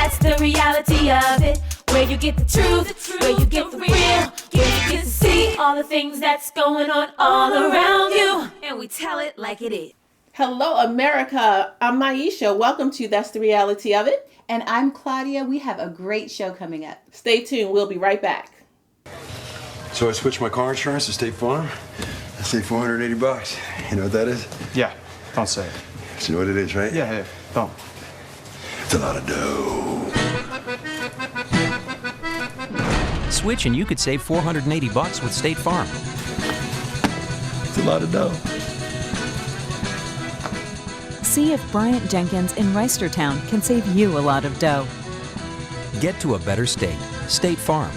That's the reality of it. Where you get the truth, where you get the real, where you get to see all the things that's going on all around you. And we tell it like it is. Hello, America. I'm Maisha. Welcome to That's the Reality of It. And I'm Claudia. We have a great show coming up. Stay tuned. We'll be right back. So I switched my car insurance to State Farm. I saved $480. You know what that is? Yeah, don't say it. You know what it is, right? Yeah, don't. It's a lot of dough. Switch and you could save $480 with State Farm. It's a lot of dough. See if Bryant Jenkins in Reisterstown can save you a lot of dough. Get to a better state. State Farm.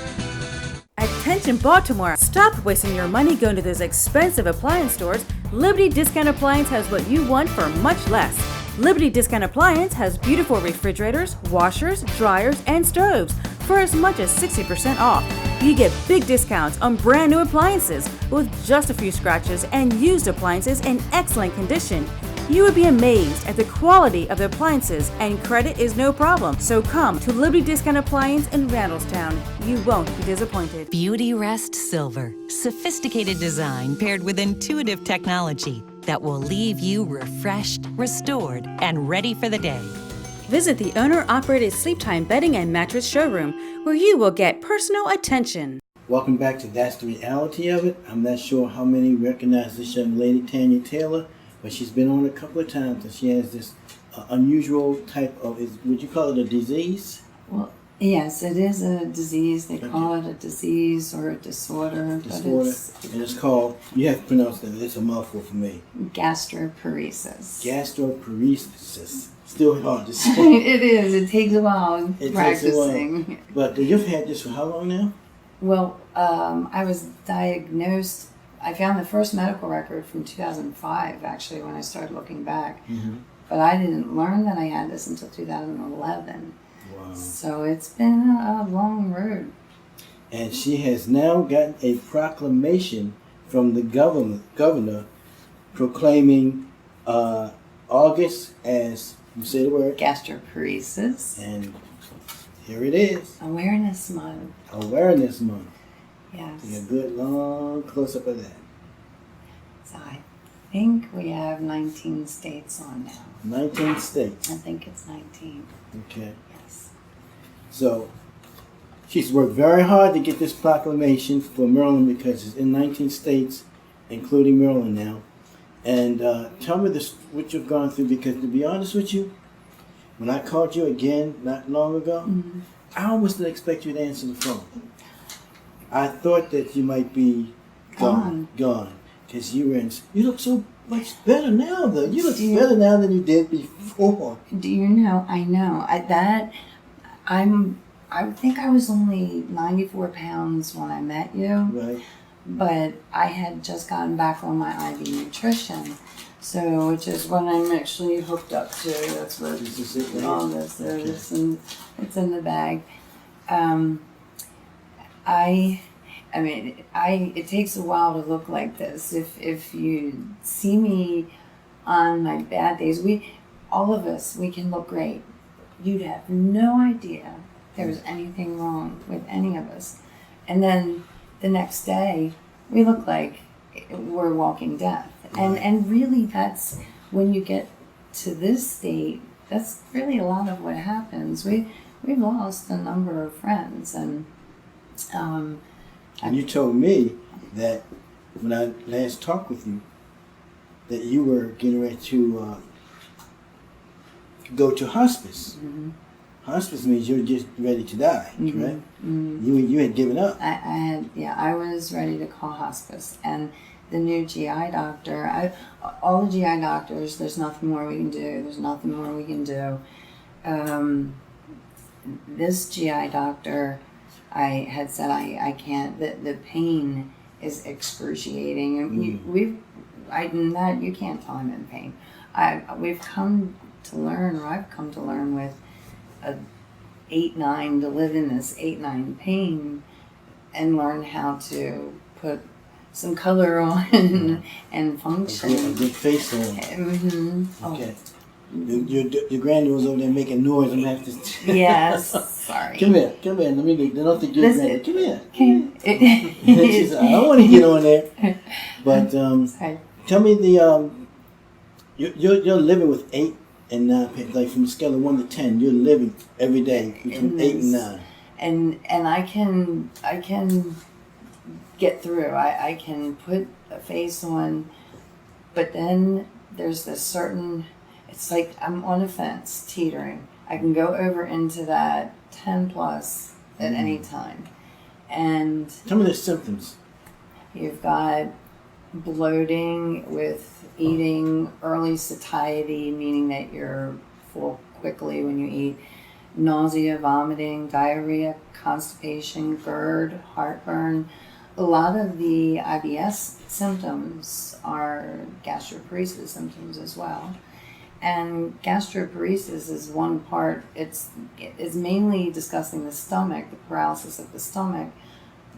Attention Baltimore! Stop wasting your money going to those expensive appliance stores. Liberty Discount Appliance has what you want for much less. Liberty Discount Appliance has beautiful refrigerators, washers, dryers, and stoves for as much as 60% off. You get big discounts on brand new appliances with just a few scratches and used appliances in excellent condition. You would be amazed at the quality of the appliances, and credit is no problem. So come to Liberty Discount Appliance in Randallstown. You won't be disappointed. Beauty Rest Silver. Sophisticated design paired with intuitive technology that will leave you refreshed, restored, and ready for the day. Visit the owner-operated Sleeptime Bedding and Mattress Showroom, where you will get personal attention. Welcome back to That's the Reality of It. I'm not sure how many recognize this young lady, Tanya Taylor, but she's been on a couple of times, and she has this unusual type of, would you call it a disease? Well, yes, it is a disease. They call it a disease or a disorder. Disorder, and it's called, you have to pronounce it, it's a mouthful for me. Gastroparesis. Gastroparesis. Still hard to say. It is. It takes a while practicing. Takes a while. But you've had this for how long now? Well, I was diagnosed, I found the first medical record from 2005, actually, when I started looking back. Mm-hmm. But I didn't learn that I had this until 2011. Wow. So it's been a long road. And she has now gotten a proclamation from the governor proclaiming August as, you say the word? Gastroparesis. And here it is. Awareness Month. Awareness Month. Yes. Take a good long close-up of that. So I think we have 19 states on now. 19 states. I think it's 19. Okay. Yes. So she's worked very hard to get this proclamation for Maryland because it's in 19 states, including Maryland now. And tell me this, what you've gone through, because to be honest with you, when I called you again not long ago, mm-hmm. I almost didn't expect you to answer the phone. I thought that you might be gone. Because you look so much better now, though. You look better now than you did before. Do you know? I know. I think I was only 94 pounds when I met you. Right. But I had just gotten back on my IV nutrition. So, which is what I'm actually hooked up to. That's what all this is. And it's in the bag. It takes a while to look like this. If you see me on my bad days, all of us, we can look great. You'd have no idea there was anything wrong with any of us. And then the next day, we look like we're walking death. And really, that's when you get to this state, that's really a lot of what happens. We've lost a number of friends, and you told me that when I last talked with you, that you were getting ready to go to hospice. Mm-hmm. Hospice means you're just ready to die, mm-hmm. right? Mm-hmm. You had given up. I was ready to call hospice, and the new GI doctor, all the GI doctors, there's nothing more we can do. There's nothing more we can do. This GI doctor, I had said I can't. The pain is excruciating. You can't tell I'm in pain. I've come to learn with a 8-9 to live in this 8-9 pain, and learn how to put some color on and function. A good face on. Mm-hmm. Okay. Your granddaughter's over there making noise. I'm gonna have to. Yes, sorry. Come here. Let me. They don't think you're Listen, granddaughter. Come here. She said, I don't want to get on there. But tell me you're living with 8 and 9 parents. Like from a scale of 1 to 10, you're living every day between 8 and 9. And I can get through. I can put a face on, but then there's this certain. It's like I'm on a fence, teetering. I can go over into that 10 plus at any time. And tell me the symptoms. You've got bloating with eating, early satiety, meaning that you're full quickly when you eat, nausea, vomiting, diarrhea, constipation, GERD, heartburn. A lot of the IBS symptoms are gastroparesis symptoms as well. And gastroparesis is one part, it's mainly discussing the stomach, the paralysis of the stomach,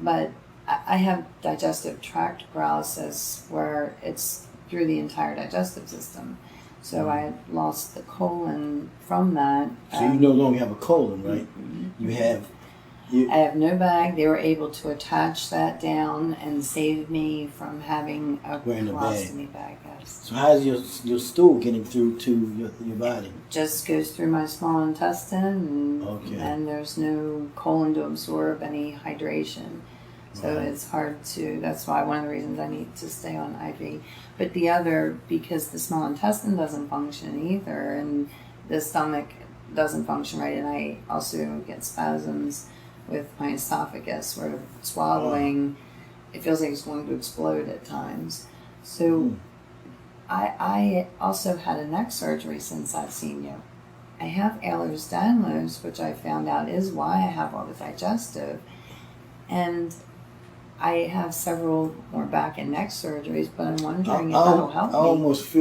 but I have digestive tract paralysis where it's through the entire digestive system. So I lost the colon from that. So you no longer have a colon, right? I have no bag. They were able to attach that down and save me from having a colostomy bag. Yes. So how's your stool getting through to your body? Just goes through my small intestine, and there's no colon to absorb any hydration. So it's hard to, that's why one of the reasons I need to stay on IV. But the other, because the small intestine doesn't function either, and the stomach doesn't function right, and I also get spasms with my esophagus where swallowing, it feels like it's going to explode at times. So I also had a neck surgery since I've seen you. I have Ehlers-Danlos, which I found out is why I have all the digestive. And I have several more back and neck surgeries, but I'm wondering if that'll help me. I almost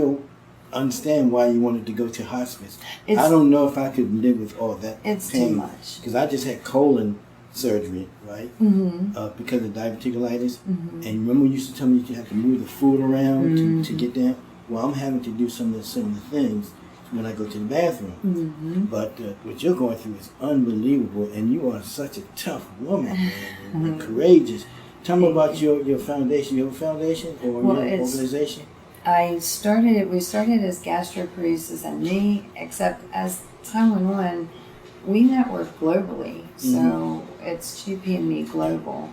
understand why you wanted to go to hospice. I don't know if I could live with all that it's pain. Too much. Because I just had colon surgery, right? Because of diverticulitis. And remember you used to tell me you had to move the food around to get down? Well, I'm having to do some of the similar things when I go to the bathroom. But what you're going through is unbelievable, and you are such a tough woman, man, and courageous. Tell me about your foundation. You have a foundation or your organization? We started as gastroparesis and me, except as time went on, we network globally. So it's GP and Me Global.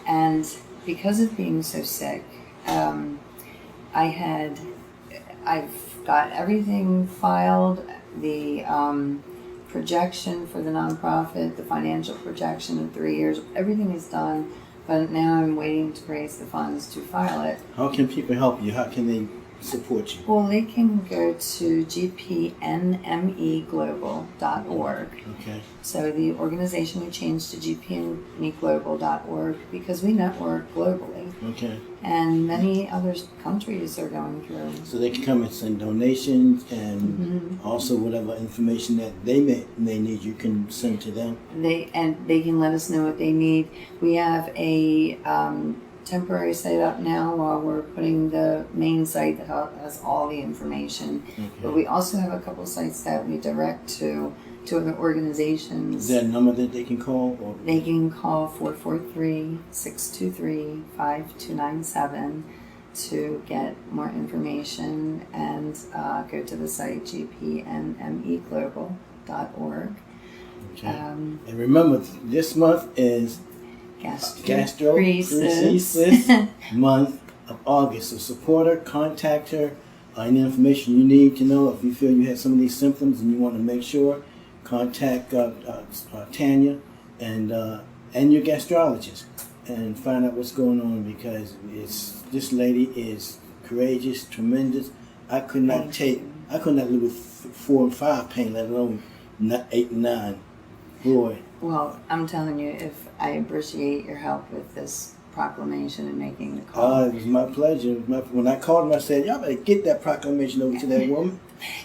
And because of being so sick, I've got everything filed, the projection for the nonprofit, the financial projection in 3 years, everything is done. But now I'm waiting to raise the funds to file it. How can people help you? How can they support you? Well, they can go to gpnmeglobal.org. Okay. So the organization we changed to gpnmeglobal.org because we network globally. Okay. And many other countries are going through. So they can come and send donations and also whatever information that they may need, you can send to them. They can let us know what they need. We have a temporary site up now while we're putting the main site that has all the information. But we also have a couple sites that we direct to other organizations. Is there a number that they can call? Or? They can call 443-623-5297 to get more information and go to the site gpnmeglobal.org. Okay. And remember, this month is Gastroparesis month of August. So support her, contact her, any information you need to know. If you feel you have some of these symptoms and you want to make sure, contact Tanya and your gastrologist and find out what's going on, because this lady is courageous, tremendous. I could not live with 4 and 5 pain, let alone 8 and 9. Boy. Well, I'm telling you, if I appreciate your help with this proclamation and making the call. It was my pleasure. When I called him, I said, y'all better get that proclamation over to that woman.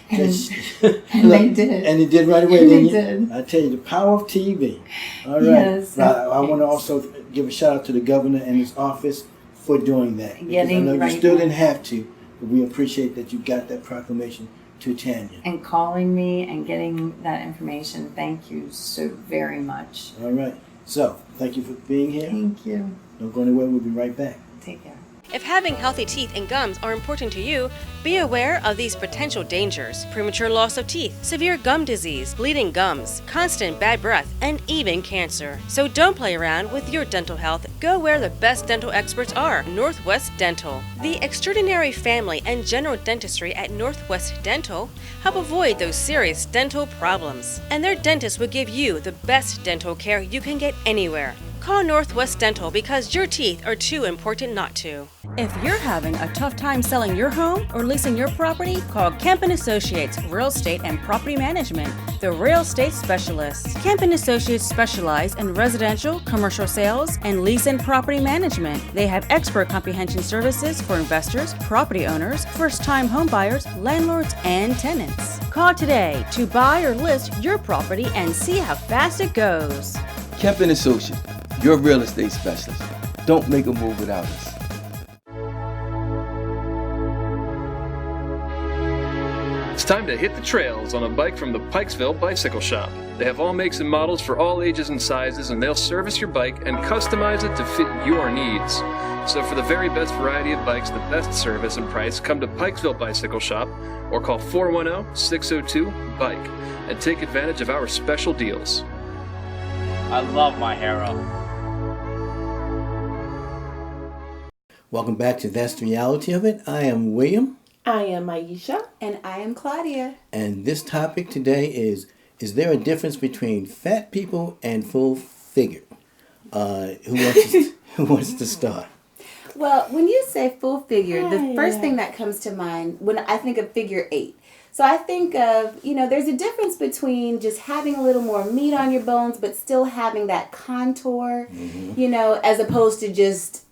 and they did. And it did right away. They did. I tell you, the power of TV. All right. Yes. I want to also give a shout out to the governor and his office for doing that. I know you still didn't have to, but we appreciate that you got that proclamation to Tanya. And calling me and getting that information. Thank you so very much. All right. So, thank you for being here. Thank you. Don't go anywhere. We'll be right back. Take care. If having healthy teeth and gums are important to you, be aware of these potential dangers: premature loss of teeth, severe gum disease, bleeding gums, constant bad breath, and even cancer. So don't play around with your dental health. Go where the best dental experts are: Northwest Dental. The extraordinary family and general dentistry at Northwest Dental help avoid those serious dental problems. And their dentists will give you the best dental care you can get anywhere. Call Northwest Dental because your teeth are too important not to. If you're having a tough time selling your home or leasing your property, call Kemp & Associates Real Estate and Property Management, the real estate specialists. Kemp & Associates specialize in residential, commercial sales, and lease and property management. They have expert comprehension services for investors, property owners, first-time home buyers, landlords, and tenants. Call today to buy or list your property and see how fast it goes. Kemp & Associates, your real estate specialist. Don't make a move without us. It's time to hit the trails on a bike from the Pikesville Bicycle Shop. They have all makes and models for all ages and sizes, and they'll service your bike and customize it to fit your needs. So for the very best variety of bikes, the best service and price, come to Pikesville Bicycle Shop or call 410-602-BIKE and take advantage of our special deals. I love my hero. Welcome back to That's the Reality of It. I am William. I am Aisha. And I am Claudia. And this topic today is there a difference between fat people and full figure? Who wants to start? Well, when you say full figure, the first thing that comes to mind when I think of figure 8. So I think of, there's a difference between just having a little more meat on your bones, but still having that contour, as opposed to just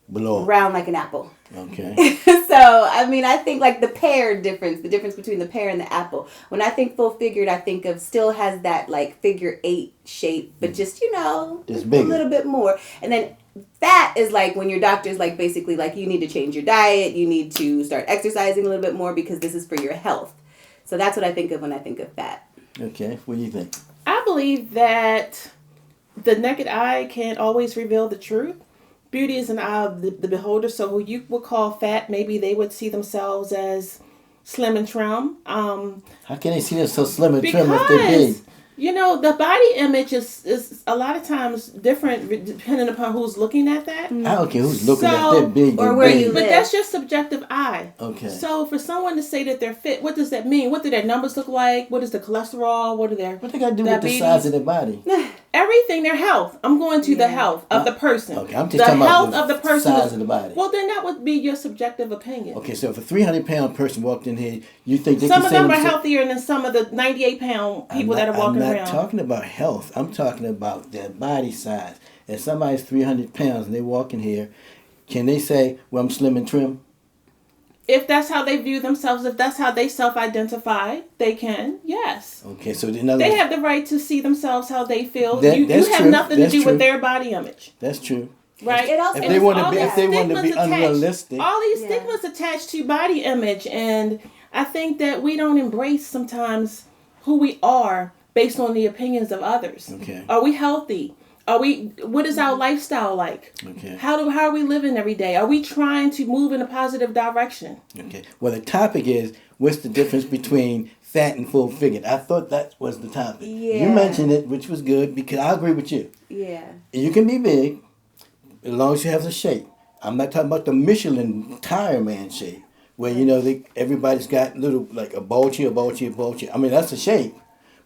round like an apple. Okay. So, I think like the difference between the pear and the apple. When I think full figured, I think of still has that like figure 8 shape, but just, just a little bit more. And then fat is like when your doctor's like basically like you need to change your diet, you need to start exercising a little bit more because this is for your health. So that's what I think of when I think of fat. Okay, what do you think? I believe that the naked eye can't always reveal the truth. Beauty is an eye of the beholder. So who you would call fat, maybe they would see themselves as slim and trim. How can they see them so slim and trim if they're big? The body image is a lot of times different depending upon who's looking at that. I don't care who's looking at that big or where you live. But that's your subjective eye. Okay. So for someone to say that they're fit, what does that mean? What do their numbers look like? What is the cholesterol? What they got to do with the size of their body? Everything, their health. I'm going to the health of the person. Okay, I'm just talking about the person size of the body. Well, then that would be your subjective opinion. Okay, so if a 300-pound person walked in here, you think they some can of them are healthier than some of the 98-pound people that are walking around. I'm not talking about health. I'm talking about their body size. If somebody's 300 pounds and they walk in here, can they say, well, I'm slim and trim? If that's how they view themselves, if that's how they self-identify, they can, yes. Okay, so they have the right to see themselves how they feel. You have true. nothing to do with their body image. That's true. Right? If they want to be unrealistic. All these stigmas attached to body image, and I think that we don't embrace sometimes who we are based on the opinions of others. Okay. Are we healthy? What is our lifestyle like? Okay. How are we living every day? Are we trying to move in a positive direction? Okay. Well, the topic is, what's the difference between fat and full figured? I thought that was the topic. Yeah. You mentioned it, which was good, because I agree with you. Yeah. You can be big as long as you have the shape. I'm not talking about the Michelin tire man shape, where, everybody's got little, like a bulge here, a bulge here, a bulge here. I mean, that's a shape.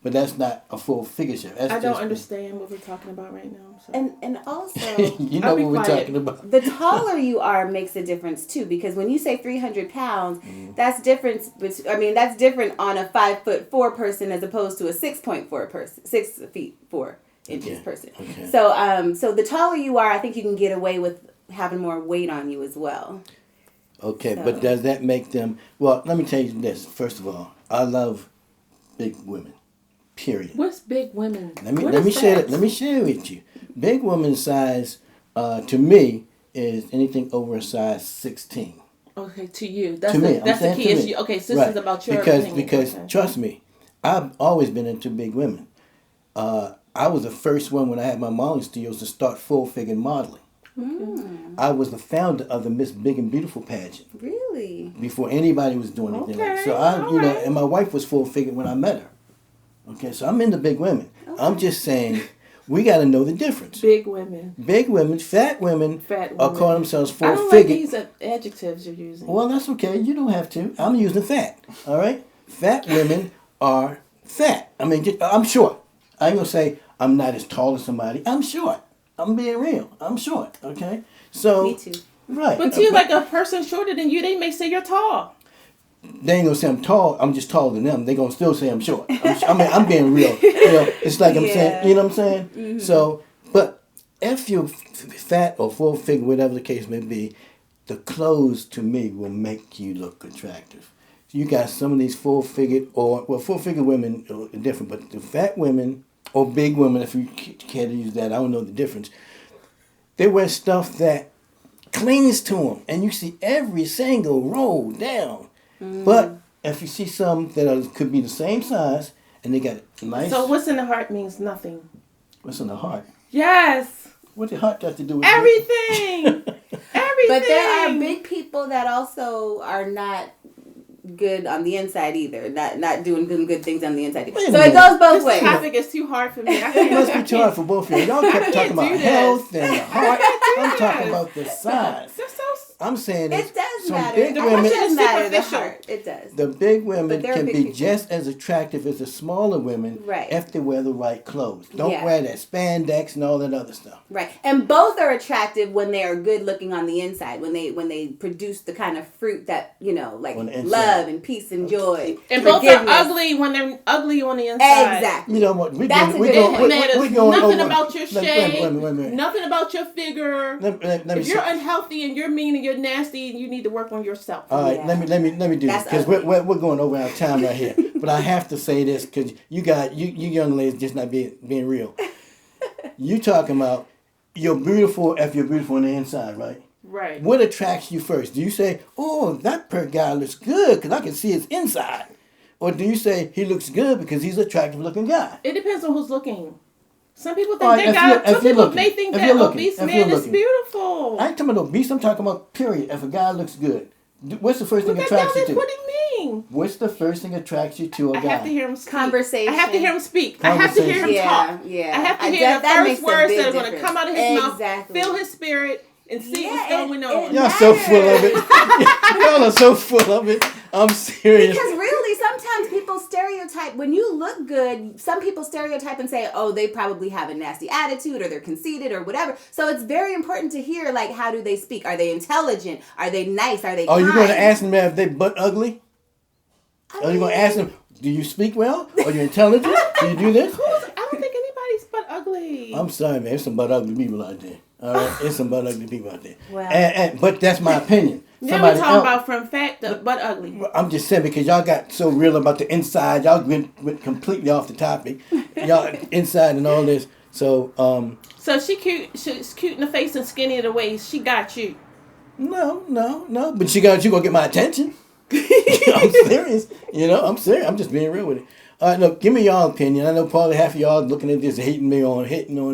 But that's not a full figure shape. I don't understand what we're talking about right now. So. And also, you know what we're talking about. The taller you are makes a difference too, because when you say 300 pounds, that's different. That's different on a 5'4" person as opposed to a 6.4 person, 6 feet 4 inches person. Okay. So the taller you are, I think you can get away with having more weight on you as well. Okay, but does that make them? Well, let me tell you this. First of all, I love big women. Period. What's big women? Let me share it. Let me share it with you. Big woman size, to me, is anything over a size 16. Okay, to you. That's To me, that's the I'm key saying to issue. me. Okay, so this Right. is about your because opinion. because Okay. trust me, I've always been into big women. I was the first one when I had my modeling studios to start full-figure modeling. I was the founder of the Miss Big and Beautiful pageant Really? before anybody was doing anything like that. So and my wife was full-figure when I met her. Okay, so I'm into big women. I'm just saying, we got to know the difference. Big women. Big women, fat women, Fat are women. calling themselves I don't like full-figure. these adjectives you're using. Well, that's okay. You don't have to. I'm using fat. All right? Fat women are fat. I mean, I'm short. I ain't going to say I'm not as tall as somebody. I'm short. I'm being real. I'm short. Okay? So, Me too. Right. But you, like a person shorter than you, they may say you're tall. They ain't going to say I'm tall. I'm just taller than them. They going to still say I'm short. I'm being real. It's like I'm saying, you know what I'm saying? Mm-hmm. So, but if you're fat or full figure, whatever the case may be, the clothes to me will make you look attractive. You got some of these full figured women are different, but the fat women or big women, if you care to use that, I don't know the difference. They wear stuff that clings to them, and you see every single roll down. But if you see some that could be the same size, and they got nice. So what's in the heart means nothing. What's in the heart? Yes. What the heart got to do with everything? Everything. But there are big people that also are not good on the inside either. Not doing good things on the inside either. So it goes both ways. This topic is too hard for me. It must be too hard for both of you. Y'all kept talking about health and the heart. I'm talking about the size. I'm saying it does some matter. big It women. does matter. The heart. It does. The big women But there are can big be people. just as attractive as the smaller women if they wear the right clothes. Don't Yeah. wear that spandex and all that other stuff. Right, and both are attractive when they are good looking on the inside. When they produce the kind of fruit that like On the inside. love and peace and joy. And both are forgiveness. ugly when they're ugly on the inside. Exactly. You know what? We That's going a good point. Nothing over. about your Wait a shape. minute. Nothing about your figure. Let me If you're say- unhealthy and you're mean and you're nasty, you need to work on yourself. All right, let me do this because we're going over our time right here. But I have to say this because you young ladies just not being real. You talking about you're beautiful if you're beautiful on the inside, right? Right. What attracts you first? Do you say, "Oh, that guy looks good because I can see his inside," or do you say he looks good because he's an attractive looking guy? It depends on who's looking. Some people All think right, some people may think that obese man is looking. beautiful. I ain't talking about obese. I'm talking about period. If a guy looks good, what's the first thing attracts you to? What do you mean? What's the first thing attracts you to a guy? I have to hear him speak. Conversation. I have to hear him speak. I have to hear him talk. Yeah. I have to I hear bet the that makes first a words big that are going to difference. come out of his Exactly. mouth. Feel his spirit and see what's going on. Y'all so full of it. Y'all are so full of it. I'm serious. Because really, sometimes people stereotype, when you look good, some people stereotype and say, oh, they probably have a nasty attitude or they're conceited or whatever. So it's very important to hear, like, how do they speak? Are they intelligent? Are they nice? Are they Are kind? you going to ask them if they butt ugly? Are you going to ask them, do you speak well? Are you intelligent? Do you do this? I don't think anybody's butt ugly. I'm sorry, man. There's some butt ugly people out there. All right? There's some butt ugly people out there. Well. But that's my opinion. Now we're talking about from fat to butt ugly. I'm just saying because y'all got so real about the inside. Y'all went completely off the topic. Y'all inside and all this. So, So she's cute in the face and skinny in the waist. She got you. No. But you gonna get my attention. I'm serious. I'm serious. I'm just being real with it. All right, look, give me your opinion. I know probably half of y'all looking at this hitting on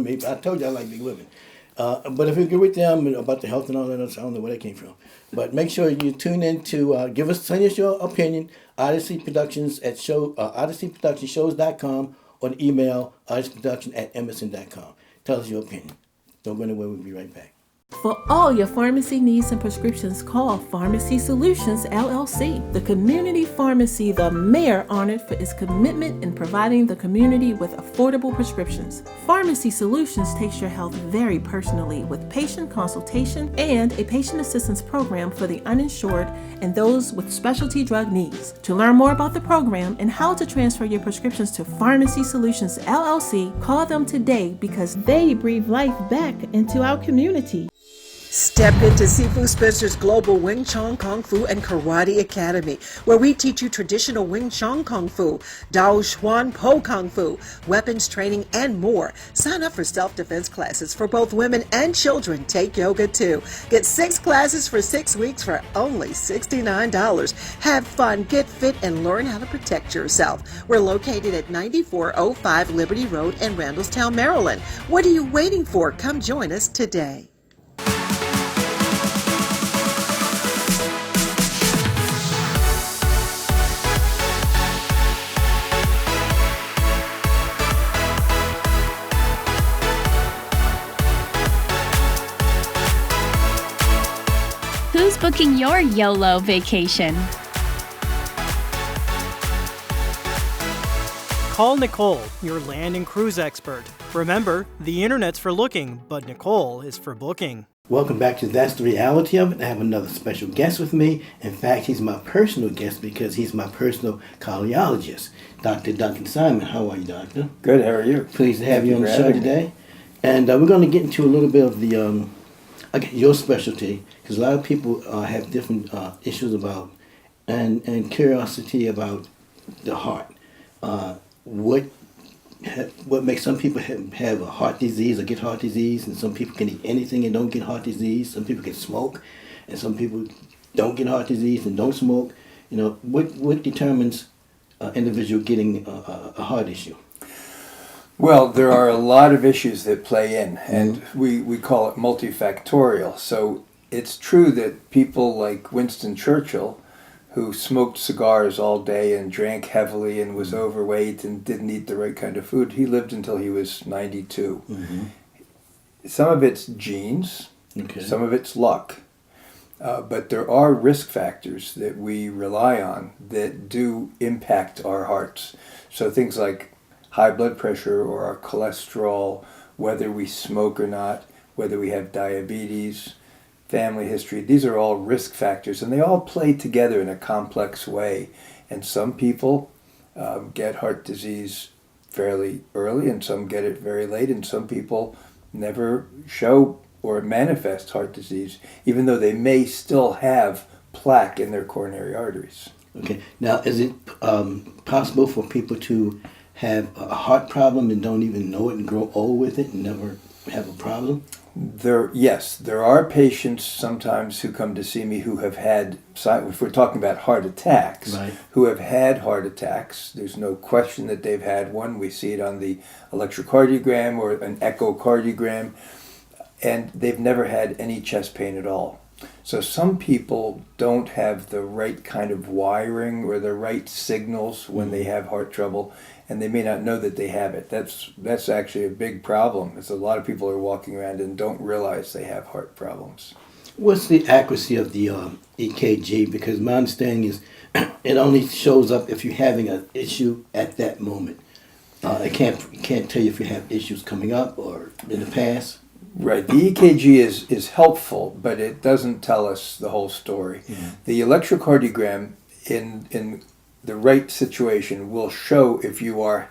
me. I told you I like big women. But if you agree with them about the health and all that, I don't know where that came from. But make sure you tune in to send us your opinion. Odyssey Productions at odysseyproductionshows.com or the email odysseyproduction@msn.com. Tell us your opinion. Don't go anywhere. We'll be right back. For all your pharmacy needs and prescriptions, call Pharmacy Solutions, LLC, the community pharmacy the mayor honored for its commitment in providing the community with affordable prescriptions. Pharmacy Solutions takes your health very personally with patient consultation and a patient assistance program for the uninsured and those with specialty drug needs. To learn more about the program and how to transfer your prescriptions to Pharmacy Solutions, LLC, call them today because they breathe life back into our community. Step into Sifu Spencer's Global Wing Chun Kung Fu and Karate Academy, where we teach you traditional Wing Chun Kung Fu, Dao Xuan Po Kung Fu, weapons training, and more. Sign up for self-defense classes for both women and children. Take yoga too. Get 6 classes for 6 weeks for only $69. Have fun, get fit, and learn how to protect yourself. We're located at 9405 Liberty Road in Randallstown, Maryland. What are you waiting for? Come join us today. Who's booking your YOLO vacation? Call Nicole, your land and cruise expert. Remember, the internet's for looking, but Nicole is for booking. Welcome back to That's the Reality of It. I have another special guest with me. In fact, he's my personal guest because he's my personal cardiologist, Dr. Duncan Simon. How are you, Doctor? Good, how are you? Pleased to have you on the show today. And we're going to get into a little bit of the your specialty, because a lot of people have different issues about and curiosity about the heart. What makes some people have a heart disease or get heart disease, and some people can eat anything and don't get heart disease. Some people can smoke, and some people don't get heart disease and don't smoke. You know, what determines an individual getting a heart issue? Well, there are a lot of issues that play in, and we call it multifactorial. So it's true that people like Winston Churchill, who smoked cigars all day and drank heavily and was overweight and didn't eat the right kind of food, he lived until he was 92. Mm-hmm. Some of it's genes, some of it's luck. But there are risk factors that we rely on that do impact our hearts. So things like high blood pressure or our cholesterol, whether we smoke or not, whether we have diabetes, family history, these are all risk factors, and they all play together in a complex way. And some people get heart disease fairly early, and some get it very late, and some people never show or manifest heart disease, even though they may still have plaque in their coronary arteries. Okay. Now, is it possible for people to have a heart problem and don't even know it and grow old with it and never have a problem? Yes, there are patients sometimes who come to see me who have had, if we're talking about heart attacks, right, who have had heart attacks. There's no question that they've had one. We see it on the electrocardiogram or an echocardiogram, and they've never had any chest pain at all. So some people don't have the right kind of wiring or the right signals when they have heart trouble, and they may not know that they have it. That's actually a big problem. It's a lot of people are walking around and don't realize they have heart problems. What's the accuracy of the EKG? Because my understanding is it only shows up if you're having an issue at that moment. It can't tell you if you have issues coming up or in the past. Right. The EKG is helpful, but it doesn't tell us the whole story. Yeah. The electrocardiogram in the right situation will show if you are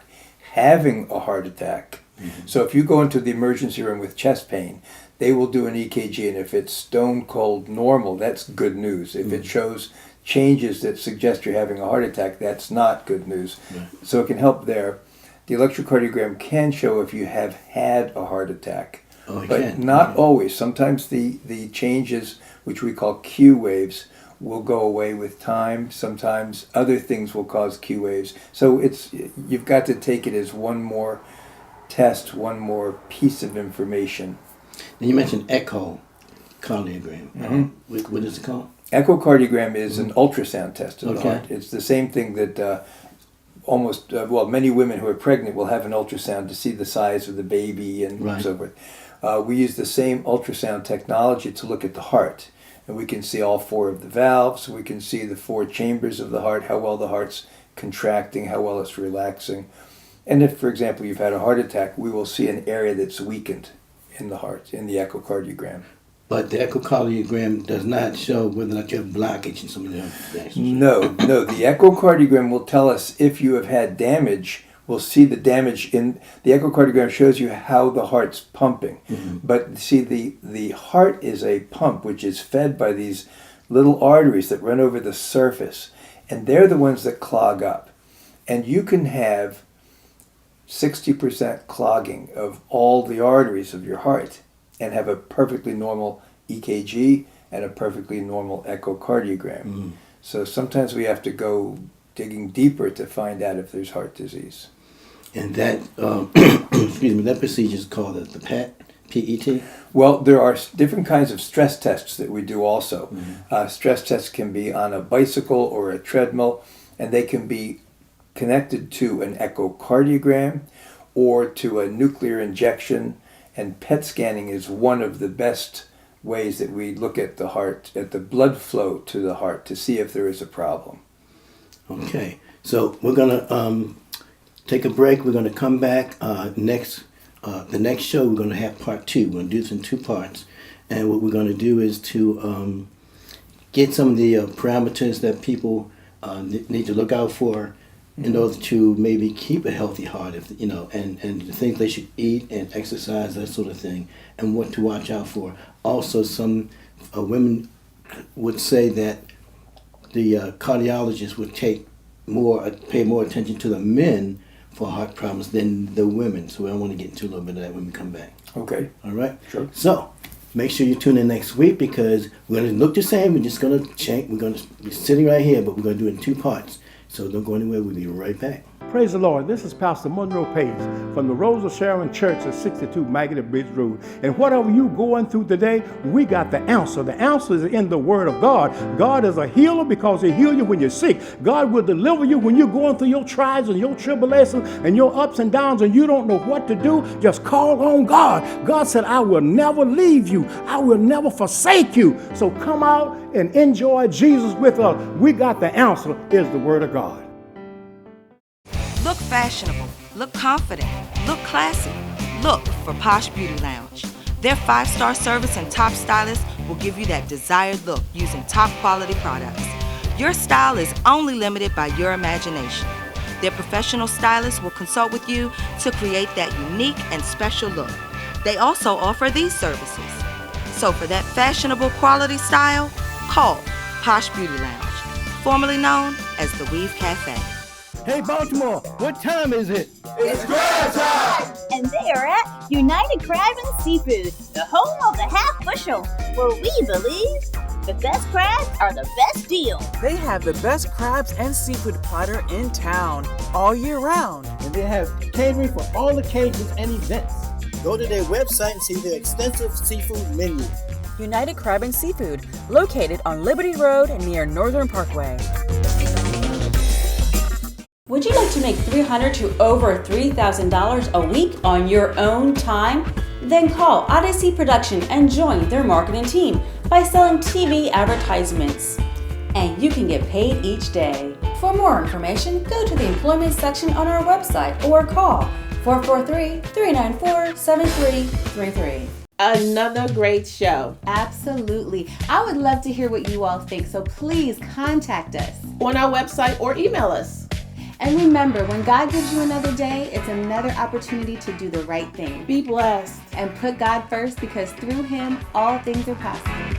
having a heart attack. Mm-hmm. So if you go into the emergency room with chest pain, they will do an EKG, and if it's stone cold normal, that's good news. If it shows changes that suggest you're having a heart attack, that's not good news. Right. So it can help there. The electrocardiogram can show if you have had a heart attack. But not always. Sometimes the changes, which we call Q waves, will go away with time. Sometimes other things will cause Q waves. So you've got to take it as one more test, one more piece of information. And you mentioned echocardiogram. Mm-hmm. What is it called? Echocardiogram is an ultrasound test of the Okay. heart. It's the same thing that many women who are pregnant will have an ultrasound to see the size of the baby and Right. so forth. We use the same ultrasound technology to look at the heart. And we can see all 4 of the valves. We can see the 4 chambers of the heart, how well the heart's contracting, how well it's relaxing. And if, for example, you've had a heart attack, we will see an area that's weakened in the heart, in the echocardiogram. But the echocardiogram does not show whether or not you have blockage in some of the things. No. The echocardiogram will tell us if you have had damage will see the damage in the echocardiogram. Shows you how the heart's pumping. But see, the heart is a pump which is fed by these little arteries that run over the surface, and they're the ones that clog up. And you can have 60% clogging of all the arteries of your heart and have a perfectly normal EKG and a perfectly normal echocardiogram. So sometimes we have to go digging deeper to find out if there's heart disease. And that, excuse me, that procedure is called the PET, P-E-T? Well, there are different kinds of stress tests that we do also. Stress tests can be on a bicycle or a treadmill, and they can be connected to an echocardiogram or to a nuclear injection, and PET scanning is one of the best ways that we look at the heart, at the blood flow to the heart, to see if there is a problem. Okay, so we're going to take a break. We're going to come back the next show. We're going to have part 2. We're going to do this in 2 parts. And what we're going to do is to get some of the parameters that people need to look out for in order to maybe keep a healthy heart, and the things they should eat and exercise, that sort of thing, and what to watch out for. Also, some women would say that the cardiologist would pay more attention to the men for heart problems than the women. So I want to get into a little bit of that when we come back. Okay. All right? Sure. So make sure you tune in next week, because we're going to look the same. We're just going to change. We're going to be sitting right here, but we're going to do it in 2 parts. So don't go anywhere. We'll be right back. Praise the Lord. This is Pastor Monroe Page from the Rose of Sharon Church at 62 Magadan Bridge Road. And whatever you going through today, we got the answer. The answer is in the Word of God. God is a healer because He heals you when you're sick. God will deliver you when you're going through your trials and your tribulations and your ups and downs and you don't know what to do. Just call on God. God said, I will never leave you. I will never forsake you. So come out and enjoy Jesus with us. We got the answer, is the Word of God. Look fashionable, look confident, look classy. Look for Posh Beauty Lounge. Their 5-star service and top stylists will give you that desired look using top quality products. Your style is only limited by your imagination. Their professional stylists will consult with you to create that unique and special look. They also offer these services. So for that fashionable quality style, call Posh Beauty Lounge, formerly known as the Weave Cafe. Hey, Baltimore, what time is it? It's crab time! And they are at United Crab and Seafood, the home of the half bushel, where we believe the best crabs are the best deal. They have the best crabs and seafood platter in town all year round. And they have catering for all occasions and events. Go to their website and see their extensive seafood menu. United Crab and Seafood, located on Liberty Road near Northern Parkway. Would you like to make $300 to over $3,000 a week on your own time? Then call Odyssey Production and join their marketing team by selling TV advertisements. And you can get paid each day. For more information, go to the employment section on our website or call 443-394-7333. Another great show. Absolutely. I would love to hear what you all think, so please contact us on our website or email us. And remember, when God gives you another day, it's another opportunity to do the right thing. Be blessed. And put God first, because through Him, all things are possible.